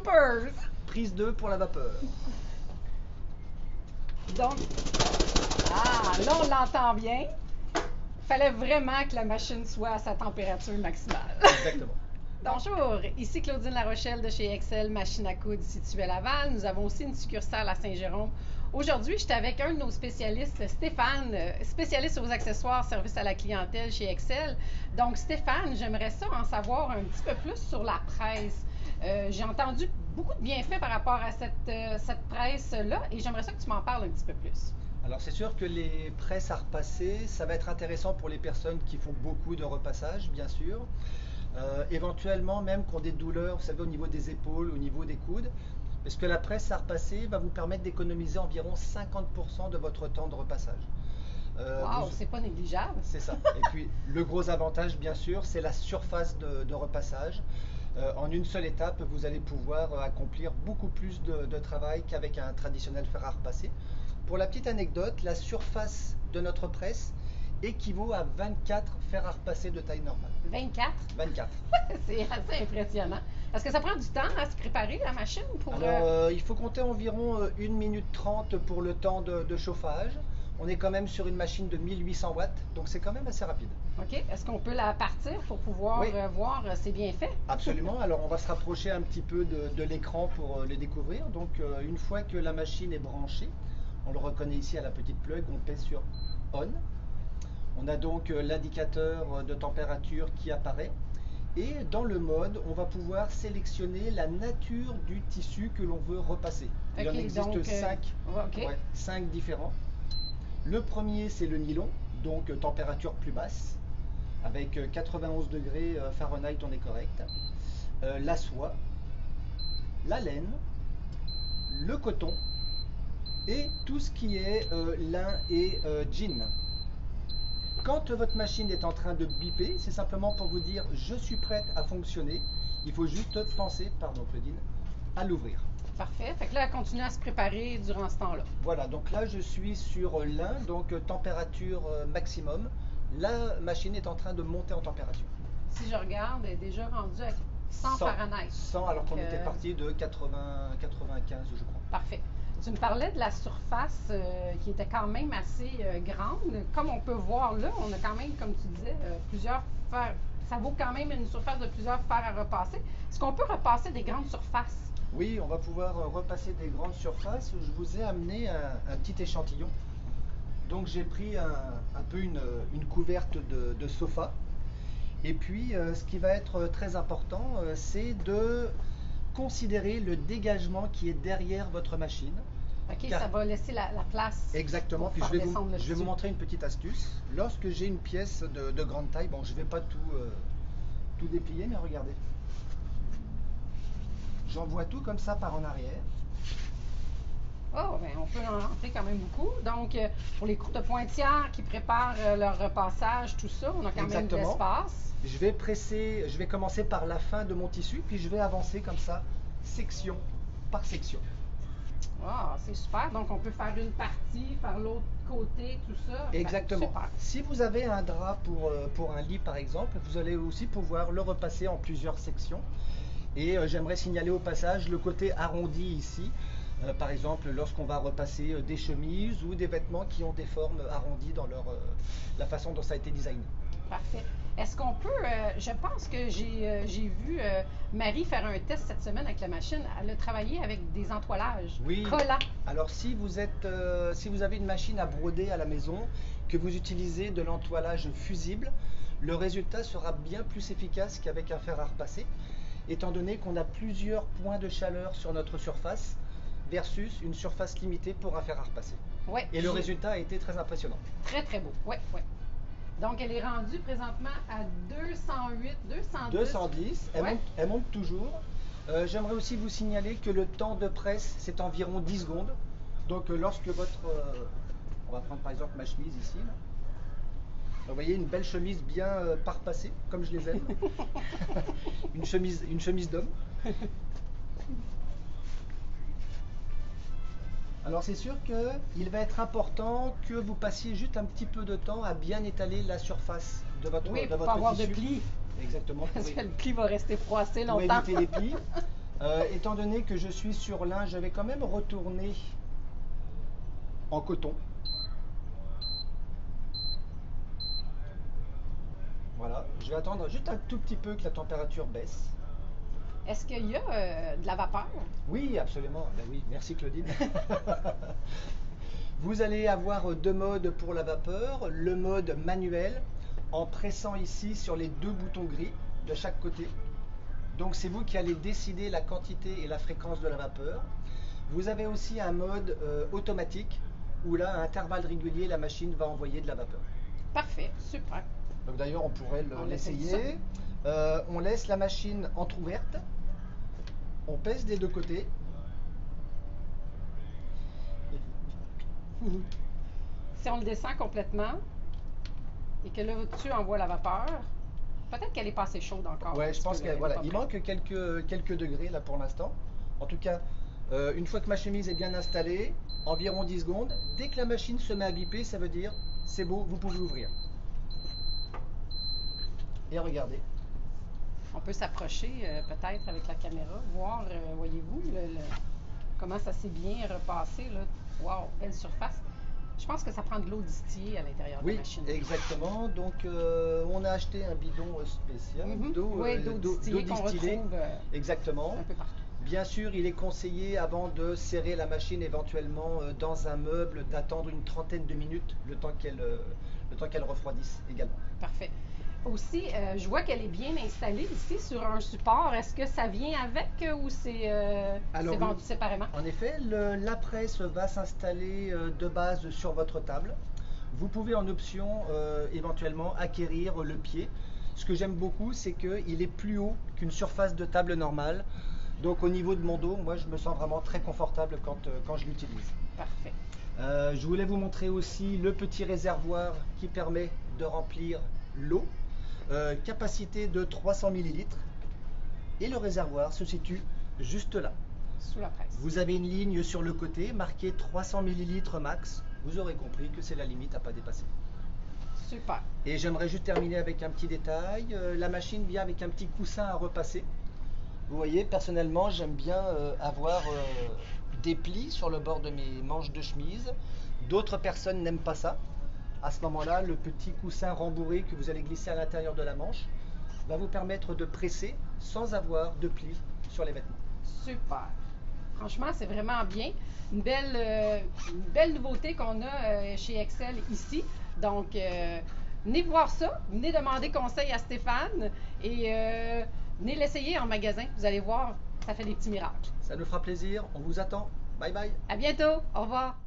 bloopers. Prise 2 pour la vapeur. Donc, là on l'entend bien. Fallait vraiment que la machine soit à sa température maximale. Exactement. Bonjour, ici Claudine Larochelle de chez Excel Machine à coudre située à Laval. Nous avons aussi une succursale à Saint-Jérôme. Aujourd'hui, je suis avec un de nos spécialistes, Stéphane, spécialiste aux accessoires service à la clientèle chez Excel. Donc Stéphane, j'aimerais ça en savoir un petit peu plus sur la presse. J'ai entendu beaucoup de bienfaits par rapport à cette presse-là et j'aimerais ça que tu m'en parles un petit peu plus. Alors c'est sûr que les presses à repasser, ça va être intéressant pour les personnes qui font beaucoup de repassage, bien sûr. Éventuellement même qui ont des douleurs, vous savez, au niveau des épaules, au niveau des coudes, parce que la presse à repasser va vous permettre d'économiser environ 50% de votre temps de repassage. Wow, c'est pas négligeable. C'est ça. Et puis le gros avantage, bien sûr, c'est la surface de repassage. En une seule étape, vous allez pouvoir accomplir beaucoup plus de travail qu'avec un traditionnel fer à repasser. Pour la petite anecdote, la surface de notre presse équivaut à 24 fers à repasser de taille normale. 24? 24. C'est assez impressionnant. Est-ce que ça prend du temps à se préparer, la machine? Alors, il faut compter environ 1 minute 30 pour le temps de chauffage. On est quand même sur une machine de 1800 watts, donc c'est quand même assez rapide. OK. Est-ce qu'on peut la partir pour pouvoir voir ses bienfaits? Absolument. Alors, on va se rapprocher un petit peu de l'écran pour le découvrir. Donc, une fois que la machine est branchée, on le reconnaît ici à la petite plug, on pèse sur On. On a donc l'indicateur de température qui apparaît. Et dans le mode, on va pouvoir sélectionner la nature du tissu que l'on veut repasser. Il en existe 5 différents. Le premier, c'est le nylon, donc température plus basse, avec 91 degrés Fahrenheit, on est correct. La soie, la laine, le coton et tout ce qui est lin et jean. Quand votre machine est en train de biper, c'est simplement pour vous dire je suis prête à fonctionner. Il faut juste penser, pardon Claudine, à l'ouvrir. Parfait. Fait que là, elle continue à se préparer durant ce temps-là. Voilà, donc là je suis sur l'un, donc température maximum. La machine est en train de monter en température. Si je regarde, elle est déjà rendue à 100 Fahrenheit. 100 alors qu'on était parti de 80, 95 je crois. Parfait. Tu me parlais de la surface qui était quand même assez grande. Comme on peut voir là, on a quand même, comme tu disais, plusieurs fers. Ça vaut quand même une surface de plusieurs fers à repasser. Est-ce qu'on peut repasser des grandes surfaces? Oui, on va pouvoir repasser des grandes surfaces. Je vous ai amené un petit échantillon. Donc j'ai pris un peu une couverte de sofa. Et puis ce qui va être très important, c'est de considérer le dégagement qui est derrière votre machine. OK, ça va laisser la place. Exactement. Puis je vais vous montrer une petite astuce. Lorsque j'ai une pièce de grande taille, bon, je ne vais pas tout déplier, mais regardez. J'envoie tout comme ça par en arrière. Oh, ben on peut en rentrer quand même beaucoup. Donc, pour les courtes pointillères qui préparent leur repassage, tout ça, on a quand même de l'espace. Je vais commencer par la fin de mon tissu, puis je vais avancer comme ça, section par section. Ah, c'est super. Donc, on peut faire une partie, faire l'autre côté, tout ça. Exactement. Super. Si vous avez un drap pour un lit, par exemple, vous allez aussi pouvoir le repasser en plusieurs sections. Et j'aimerais signaler au passage le côté arrondi ici. Par exemple, lorsqu'on va repasser des chemises ou des vêtements qui ont des formes arrondies dans la façon dont ça a été designé. Parfait. Est-ce qu'on peut, je pense que j'ai vu Marie faire un test cette semaine avec la machine. Elle a travaillé avec des entoilages collants. Alors si vous avez une machine à broder à la maison, que vous utilisez de l'entoilage fusible, le résultat sera bien plus efficace qu'avec un fer à repasser, étant donné qu'on a plusieurs points de chaleur sur notre surface versus une surface limitée pour un fer à repasser. Ouais, et le résultat a été très impressionnant. Très, très beau. Oui, oui. Donc, elle est rendue présentement à 208, 210. 210, elle monte toujours. J'aimerais aussi vous signaler que le temps de presse, c'est environ 10 secondes. Donc, lorsque on va prendre par exemple ma chemise ici. Là. Vous voyez, une belle chemise bien parpassée, comme je les aime. une chemise d'homme. Alors c'est sûr qu'il va être important que vous passiez juste un petit peu de temps à bien étaler la surface de votre tissu. Oui, pour pas avoir de plis. Exactement. Parce que le pli va rester froissé longtemps. Pour éviter les plis. Étant donné que je suis sur lin, je vais quand même retourner en coton. Voilà, je vais attendre juste un tout petit peu que la température baisse. Est-ce qu'il y a de la vapeur? Oui, absolument. Ben oui, merci Claudine. Vous allez avoir deux modes pour la vapeur. Le mode manuel, en pressant ici sur les deux boutons gris de chaque côté. Donc c'est vous qui allez décider la quantité et la fréquence de la vapeur. Vous avez aussi un mode automatique, où là, à intervalles réguliers, la machine va envoyer de la vapeur. Parfait, super. Donc d'ailleurs, on pourrait On l'essayer. On laisse la machine entrouverte. On pèse des deux côtés. Si on le descend complètement et que là, tu envoies la vapeur, peut-être qu'elle est pas assez chaude encore. Ouais, je pense qu'il voilà, manque quelques degrés là pour l'instant. En tout cas, une fois que ma chemise est bien installée, environ 10 secondes, dès que la machine se met à biper, ça veut dire c'est beau, vous pouvez ouvrir. Et regardez. On peut s'approcher peut-être avec la caméra, voir, voyez-vous, comment ça s'est bien repassé. Là. Wow, belle surface. Je pense que ça prend de l'eau distillée à l'intérieur de la machine. Oui, exactement. Donc, on a acheté un bidon spécial d'eau distillée qu'on retrouve exactement. Un peu partout. Bien sûr, il est conseillé, avant de serrer la machine éventuellement dans un meuble, d'attendre une trentaine de minutes, le temps qu'elle refroidisse également. Parfait. Aussi, je vois qu'elle est bien installée ici sur un support. Est-ce que ça vient avec ou c'est vendu séparément? En effet, la presse va s'installer de base sur votre table. Vous pouvez en option éventuellement acquérir le pied. Ce que j'aime beaucoup, c'est qu'il est plus haut qu'une surface de table normale. Donc au niveau de mon dos, moi je me sens vraiment très confortable quand je l'utilise. Parfait. Je voulais vous montrer aussi le petit réservoir qui permet de remplir l'eau. Capacité de 300 ml. Et le réservoir se situe juste là. Sous la presse. Vous avez une ligne sur le côté marquée 300 ml max. Vous aurez compris que c'est la limite à ne pas dépasser. Super. Et j'aimerais juste terminer avec un petit détail. La machine vient avec un petit coussin à repasser. Vous voyez, personnellement, j'aime bien avoir des plis sur le bord de mes manches de chemise. D'autres personnes n'aiment pas ça. À ce moment-là, le petit coussin rembourré que vous allez glisser à l'intérieur de la manche va vous permettre de presser sans avoir de plis sur les vêtements. Super. Franchement, c'est vraiment bien. Une belle nouveauté qu'on a chez Excel ici. Donc, venez voir ça. Venez demander conseil à Stéphane et venez l'essayer en magasin. Vous allez voir, ça fait des petits miracles. Ça nous fera plaisir. On vous attend. Bye bye. À bientôt. Au revoir.